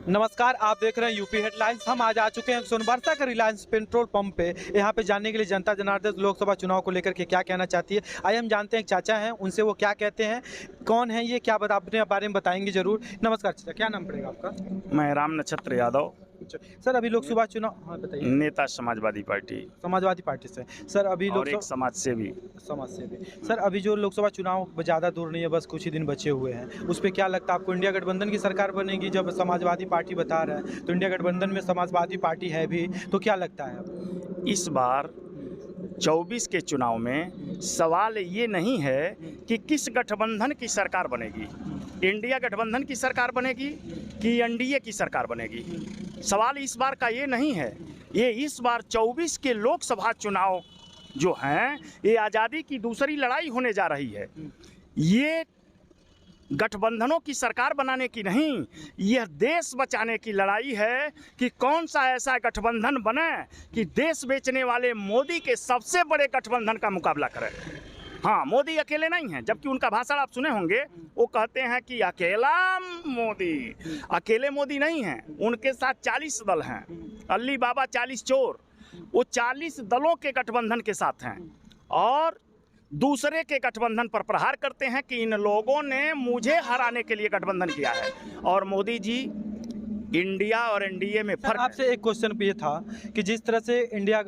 नमस्कार, आप देख रहे हैं यूपी हेडलाइंस। हम आज आ चुके हैं सोनबरसा के रिलायंस पेट्रोल पंप पे। यहाँ पे जानने के लिए जनता जनार्दन लोकसभा चुनाव को लेकर के क्या कहना चाहती है, आइए हम जानते हैं। एक चाचा हैं, उनसे वो क्या कहते हैं, कौन है ये, क्या अपने बारे में बताएंगे जरूर। नमस्कार चाचा, क्या नाम पड़ेगा आपका? मैं राम नक्षत्र यादव, सर अभी लोकसभा चुनाव, हाँ बताइए। नेता समाजवादी पार्टी समाजवादी पार्टी से सर अभी और एक समाज सेवी। सर अभी जो लोकसभा चुनाव ज़्यादा दूर नहीं है, बस कुछ ही दिन बचे हुए हैं, उस पर क्या लगता है आपको? इंडिया गठबंधन की सरकार बनेगी, जब समाजवादी पार्टी बता रहा है तो इंडिया गठबंधन में समाजवादी पार्टी है भी, तो क्या लगता है आपको? इस बार 24 के चुनाव में सवाल ये नहीं है कि किस गठबंधन की सरकार बनेगी, इंडिया गठबंधन की सरकार बनेगी कि एनडीए की सरकार बनेगी। सवाल इस बार का ये नहीं है। ये इस बार 24 के लोकसभा चुनाव जो हैं, ये आज़ादी की दूसरी लड़ाई होने जा रही है। ये गठबंधनों की सरकार बनाने की नहीं, यह देश बचाने की लड़ाई है कि कौन सा ऐसा गठबंधन बने कि देश बेचने वाले मोदी के सबसे बड़े गठबंधन का मुकाबला करे। हाँ, मोदी अकेले नहीं हैं, जबकि उनका भाषण आप सुने होंगे, वो कहते हैं कि अकेला मोदी। अकेले मोदी नहीं हैं, उनके साथ 40 दल हैं। अल्ली बाबा 40 चोर, वो 40 दलों के गठबंधन के साथ हैं और दूसरे के गठबंधन पर प्रहार करते हैं कि इन लोगों ने मुझे हराने के लिए गठबंधन किया है। और मोदी जी, इंडिया और एनडीए में फर्क। आपसे एक क्वेश्चन ये था कि जिस तरह से इंडिया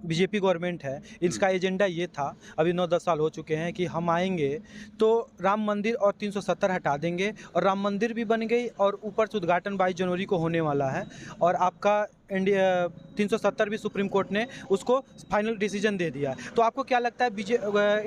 बीजेपी गवर्नमेंट है, इसका एजेंडा ये था, अभी 9-10 साल हो चुके हैं कि हम आएंगे तो राम मंदिर और 370 हटा देंगे, और राम मंदिर भी बन गई और ऊपर से उद्घाटन 22 जनवरी को होने वाला है, और आपका इंडिया 370 भी सुप्रीम कोर्ट ने उसको फाइनल डिसीजन दे दिया। तो आपको क्या लगता है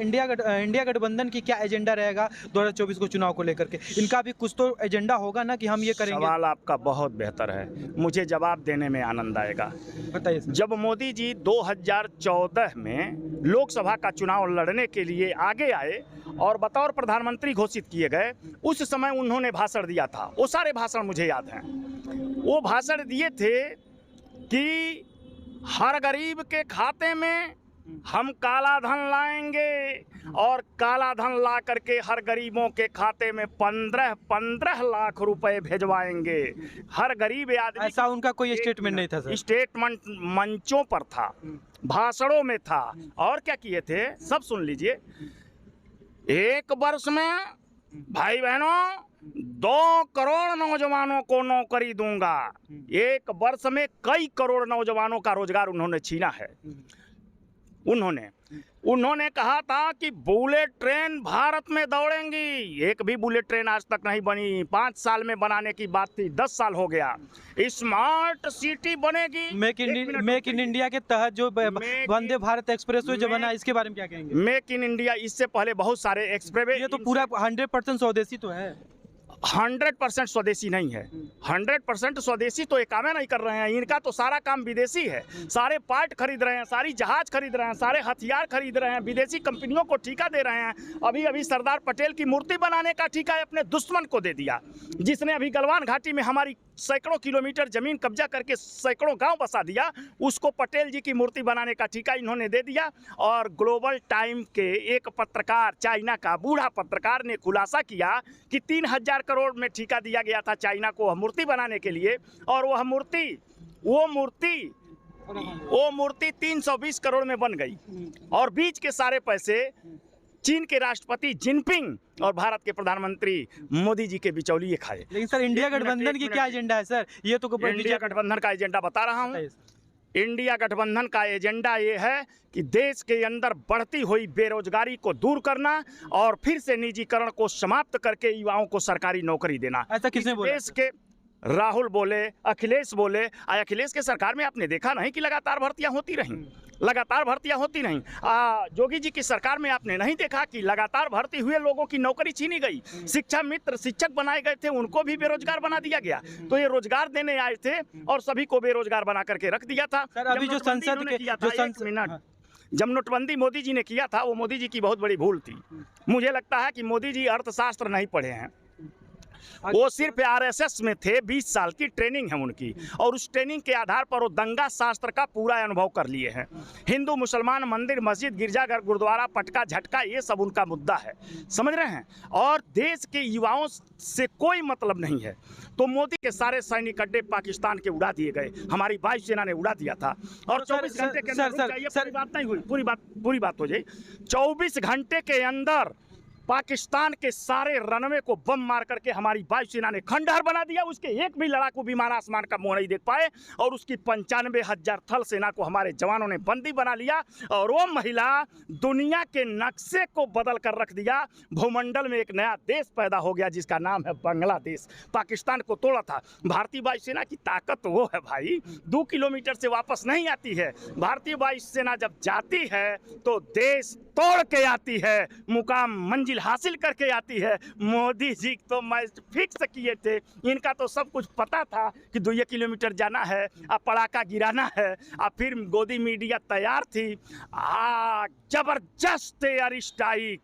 इंडिया गठबंधन की क्या एजेंडा रहेगा 2024 को चुनाव को लेकर के? इनका भी कुछ तो एजेंडा होगा ना कि हम ये करेंगे। सवाल आपका बहुत बेहतर है, मुझे जवाब देने में आनंद आएगा। बताइए। जब मोदी जी 2014 में लोकसभा का चुनाव लड़ने के लिए आगे आए और बतौर प्रधानमंत्री घोषित किए गए, उस समय उन्होंने भाषण दिया था। वो सारे भाषण मुझे याद हैं। वो भाषण दिए थे कि हर गरीब के खाते में हम काला धन लाएंगे और काला धन ला करके हर गरीबों के खाते में 15 लाख रुपए भेजवाएंगे। हर गरीब आदमी। ऐसा उनका कोई स्टेटमेंट नहीं था सर? स्टेटमेंट मंचों पर था, भाषणों में था। और क्या किए थे सब सुन लीजिए। एक वर्ष में भाई बहनों 2 करोड़ नौजवानों को नौकरी दूंगा। एक वर्ष में कई करोड़ नौजवानों का रोजगार उन्होंने छीना है। उन्होंने कहा था कि बुलेट ट्रेन भारत में दौड़ेंगी। एक भी बुलेट ट्रेन आज तक नहीं बनी। 5 साल में बनाने की बात थी, 10 साल हो गया। स्मार्ट सिटी बनेगी। मेक इन इंडिया के तहत जो वंदे भारत एक्सप्रेसवे जो बना, इसके बारे में क्या कहेंगे? मेक इन इंडिया, इससे पहले बहुत सारे एक्सप्रेसवे। ये तो पूरा 100% स्वदेशी तो है। 100% स्वदेशी नहीं है। 100% स्वदेशी तो ये काम नहीं कर रहे हैं। इनका तो सारा काम विदेशी है। सारे पार्ट खरीद रहे हैं, सारी जहाज खरीद रहे हैं, सारे हथियार खरीद रहे हैं, विदेशी कंपनियों को ठेका दे रहे हैं। अभी सरदार पटेल की मूर्ति बनाने का ठेका अपने दुश्मन को दे दिया, जिसने अभी गलवान घाटी में हमारी सैकड़ों किलोमीटर जमीन कब्जा करके सैकड़ों गांव बसा दिया। उसको पटेल जी की मूर्ति बनाने का ठेका इन्होंने दे दिया। और ग्लोबल टाइम के एक पत्रकार, चाइना का बूढ़ा पत्रकार, ने खुलासा किया कि 3000 करोड़ में ठेका दिया गया था चाइना को वह मूर्ति बनाने के लिए, और वो मूर्ति 320 करोड़ में बन गई। और बीच के सारे पैसे चीन के राष्ट्रपति जिनपिंग और भारत के प्रधानमंत्री मोदी जी के बिचौलिए खाए। लेकिन सर इंडिया गठबंधन की क्या एजेंडा है सर? ये तो इंडिया गठबंधन का एजेंडा बता रहा हूँ। इंडिया गठबंधन का एजेंडा ये है कि देश के अंदर बढ़ती हुई बेरोजगारी को दूर करना और फिर से निजीकरण को समाप्त करके युवाओं को सरकारी नौकरी देना। ऐसा किसने बोला? देश के राहुल बोले, अखिलेश बोले। अखिलेश के सरकार में आपने देखा नहीं कि लगातार भर्तियां होती रहीं? लगातार भर्तियां होती नहीं। जोगी जी की सरकार में आपने नहीं देखा कि लगातार भर्ती हुए लोगों की नौकरी छीनी गई? शिक्षा मित्र शिक्षक बनाए गए थे, उनको भी बेरोजगार बना दिया गया। तो ये रोजगार देने आए थे और सभी को बेरोजगार बना करके रख दिया था। सर अभी जो संसद के जब नोटबंदी मोदी जी ने किया था, वो मोदी जी की बहुत बड़ी भूल थी। मुझे लगता है कि मोदी जी अर्थशास्त्र नहीं पढ़े हैं। वो सिर्फ आरएसएस में थे, 20 साल की ट्रेनिंग है उनकी, और उस ट्रेनिंग के आधार पर वो दंगा शास्त्र का पूरा अनुभव कर लिए हैं। हिंदू मुसलमान, मंदिर मस्जिद गिरजाघर गुरुद्वारा पटका झटका ये सब उनका मुद्दा है, समझ रहे हैं। और देश के युवाओं से कोई मतलब नहीं है। तो मोदी के सारे सैनिक अड्डे पाकिस्तान के उड़ा दिए गए, हमारी वायुसेना ने उड़ा दिया था। और 24 घंटे के अंदर, पूरी बात नहीं हुई, पूरी बात हो जाए। 24 घंटे के अंदर पाकिस्तान के सारे रनवे को बम मार करके हमारी वायुसेना ने खंडहर बना दिया। उसके एक भी लड़ाकू विमान आसमान का मुंह नहीं देख पाए, और उसकी 95,000 थल सेना को हमारे जवानों ने बंदी बना लिया। और वो महिला दुनिया के नक्शे को बदल कर रख दिया। भूमंडल में एक नया देश पैदा हो गया जिसका नाम है बांग्लादेश। पाकिस्तान को तोड़ा था। भारतीय वायुसेना की ताकत वो है भाई, 2 किलोमीटर से वापस नहीं आती है। भारतीय वायुसेना जब जाती है तो देश तोड़ के आती है, मुकाम मंजिल हासिल करके आती है। मोदी जी तो मैच फिक्स किए थे, इनका तो सब कुछ पता था कि 2 किलोमीटर जाना है, अब पड़ाका गिराना है। अब फिर गोदी मीडिया तैयार थी, जबरदस्त एयर स्ट्राइक,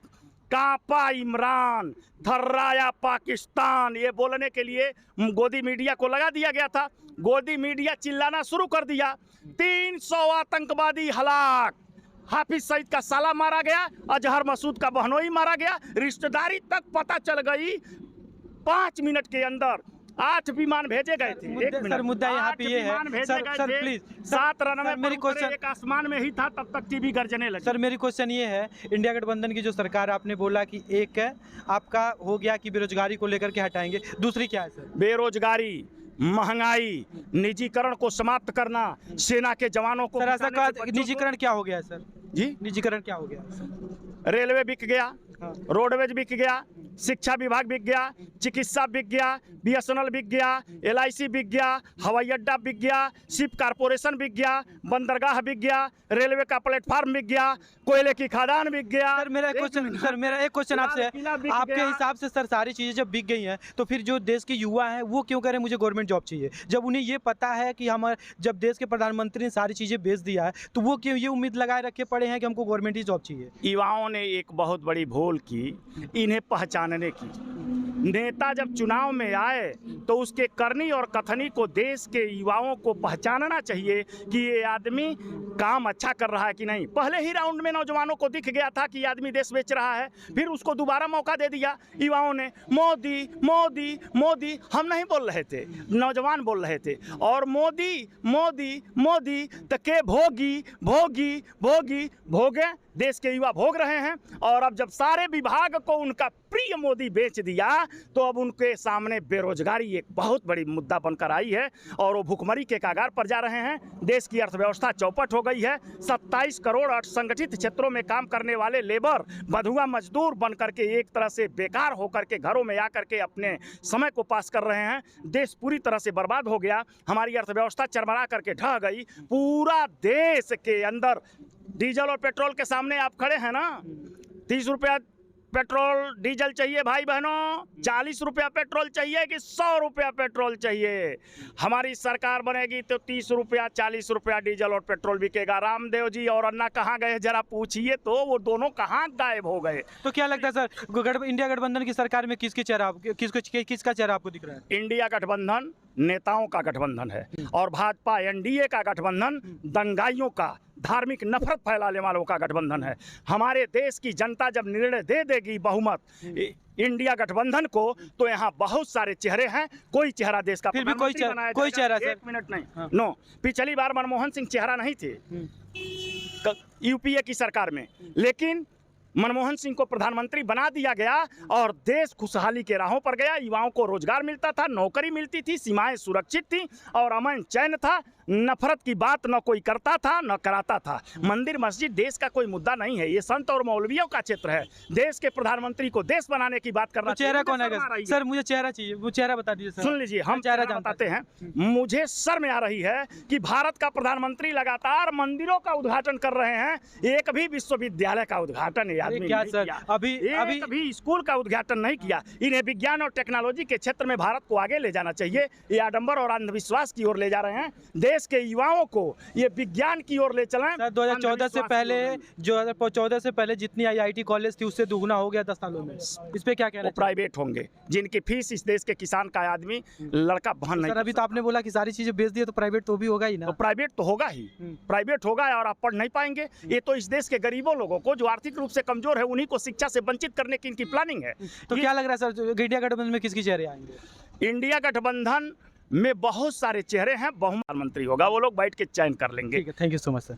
कांपा इमरान, थर्राया पाकिस्तान, ये बोलने के लिए गोदी मीडिया को लगा दिया गया था। गोदी मीडिया चिल्लाना शुरू कर दिया। 300 आतंकवादी हलाक, हाफिज सईद का साला मारा गया, अजहर मसूद का बहनोई मारा गया। रिश्तेदारी तक पता चल गई। 5 मिनट के अंदर 8 विमान भेजे गए थे। सर मुद्दा यहाँ पे ये है सर प्लीज 7 रनवे मेरी क्वेश्चन एक आसमान में ही था, तब तक टीवी गर्जने लगी। सर मेरी क्वेश्चन ये है, इंडिया गठबंधन की जो सरकार, आपने बोला कि एक है आपका हो गया कि बेरोजगारी को लेकर के हटाएंगे, दूसरी क्या है सर? बेरोजगारी, महंगाई, निजीकरण को समाप्त करना, सेना के जवानों को। सर ऐसा कहा, निजीकरण क्या हो गया है सर जी? निजीकरण क्या हो गया है सर? रेलवे बिक गया, हाँ। रोडवेज बिक गया, शिक्षा विभाग बिक गया, चिकित्सा बिक गया, बीएसएनएल बिक गया, LIC बिक गया, हवाई अड्डा बिक गया, शिप कारपोरेशन बिक गया, बंदरगाह बिक गया, रेलवे का प्लेटफार्म बिक गया, कोयले की खदान बिक गया। सर मेरा एक क्वेश्चन आपसे है, आपके हिसाब से सर सारी चीज़ें जब बिक गई हैं तो फिर जो देश के युवा हैं वो क्यों करें मुझे गवर्नमेंट जॉब चाहिए, जब उन्हें ये पता है कि हमारे जब देश के प्रधानमंत्री ने सारी चीज़ें बेच दिया है तो वो क्यों ये उम्मीद लगाए रखे पड़े हैं कि हमको गवर्नमेंट ही जॉब चाहिए? युवाओं ने एक बहुत बड़ी भूल की, इन्हें पहचानने की। नेता जब चुनाव में आए तो उसके करनी और कथनी को देश के युवाओं को पहचानना चाहिए कि ये आदमी काम अच्छा कर रहा है कि नहीं। पहले ही राउंड में नौजवानों को दिख गया था कि ये आदमी देश बेच रहा है, फिर उसको दोबारा मौका दे दिया युवाओं ने। मोदी मोदी मोदी हम नहीं बोल रहे थे, नौजवान बोल रहे थे। और मोदी मोदी मोदी तो के भोगी भोगी भोगी भोगे, देश के युवा भोग रहे हैं। और अब जब सारे विभाग को उनका प्रिय मोदी बेच दिया तो अब उनके सामने बेरोजगारी एक बहुत बड़ी मुद्दा बनकर आई है और वो भुखमरी के कगार पर जा रहे हैं। देश की अर्थव्यवस्था चौपट हो गई है। 27 करोड़ असंगठित क्षेत्रों में काम करने वाले लेबर बंधुआ मजदूर बन करके एक तरह से बेकार होकर के घरों में आकर के अपने समय को पास कर रहे हैं। देश पूरी तरह से बर्बाद हो गया, हमारी अर्थव्यवस्था चरमरा करके ढह गई। पूरा देश के अंदर डीजल और पेट्रोल के सामने आप खड़े हैं ना। 30 रुपया पेट्रोल डीजल चाहिए भाई बहनों, 40 रुपया पेट्रोल चाहिए कि 100 रुपया पेट्रोल चाहिए? हमारी सरकार बनेगी तो 30 रुपया 40 रुपया डीजल और पेट्रोल बिकेगा। रामदेव जी और अन्ना कहाँ गए जरा पूछिए तो, वो दोनों कहाँ गायब हो गए? तो क्या लगता है सर इंडिया गठबंधन की सरकार में किसका चेहरा आपको दिख रहा है? इंडिया गठबंधन नेताओं का गठबंधन है और भाजपा NDA का गठबंधन दंगाइयों का, धार्मिक नफरत फैलाने वालों का गठबंधन है। हमारे देश की जनता जब निर्णय दे देगी बहुमत इंडिया गठबंधन को तो यहाँ बहुत सारे चेहरे हैं। कोई चेहरा देश का फिर भी कोई चेहरा सर? 1 मिनट नहीं, नो, पिछली बार मनमोहन सिंह चेहरा नहीं थे UPA की सरकार में, लेकिन मनमोहन सिंह को प्रधानमंत्री बना दिया गया और देश खुशहाली के राहों पर गया। युवाओं को रोजगार मिलता था, नौकरी मिलती थी, सीमाएं सुरक्षित थी और अमन चैन था। नफरत की बात न कोई करता था न कराता था। मंदिर मस्जिद देश का कोई मुद्दा नहीं है, ये संत और मौलवियों का क्षेत्र है। देश के प्रधानमंत्री को देश बनाने की बात करना। चेहरा कौन है सर? मुझे चेहरा चाहिए, वो चेहरा बता दीजिए सर। सुन लीजिए, हम चेहरा बताते हैं। मुझे शर्म आ रही है कि भारत का प्रधानमंत्री लगातार मंदिरों का उद्घाटन कर रहे हैं, एक भी विश्वविद्यालय का उद्घाटन आदमी क्या सर? अभी स्कूल का उद्घाटन नहीं किया। इन्हें विज्ञान और टेक्नोलॉजी के क्षेत्र में भारत को आगे ले जाना चाहिए। ये आडंबर और अंधविश्वास की ओर ले जा रहे हैं। देश देश के युवाओं को ये विज्ञान की ओर ले चलें। सर 2014 से पहले, अंधविश्वास 2014 से पहले जितनी आईआईटी कॉलेज थी उससे दुगना हो गया 10 सालों में। इस पे क्या कहना वो प्राइवेट होंगे, जिनकी फीस इस देश के किसान का आदमी लड़का बहन नहीं सर कर अभी तो आपने बोला कि सारी चीजें बेच दी है, तो प्राइवेट तो भी होगा ही तो ना। प्राइवेट तो होगा ही, प्राइवेट होगा और आप पढ़ नहीं पाएंगे। ये तो इस देश के गरीबों लोगों को जो आर्थिक रूप से कमजोर है उन्हीं को शिक्षा से वंचित करने की इनकी प्लानिंग है। तो क्या लग रहा है सर, इंडिया गठबंधन में किसकी चेहरे आएंगे? इंडिया गठबंधन में बहुत सारे चेहरे हैं, बहुमत मंत्री होगा, वो लोग बैठ के चयन कर लेंगे। ठीक है, thank you so much sir.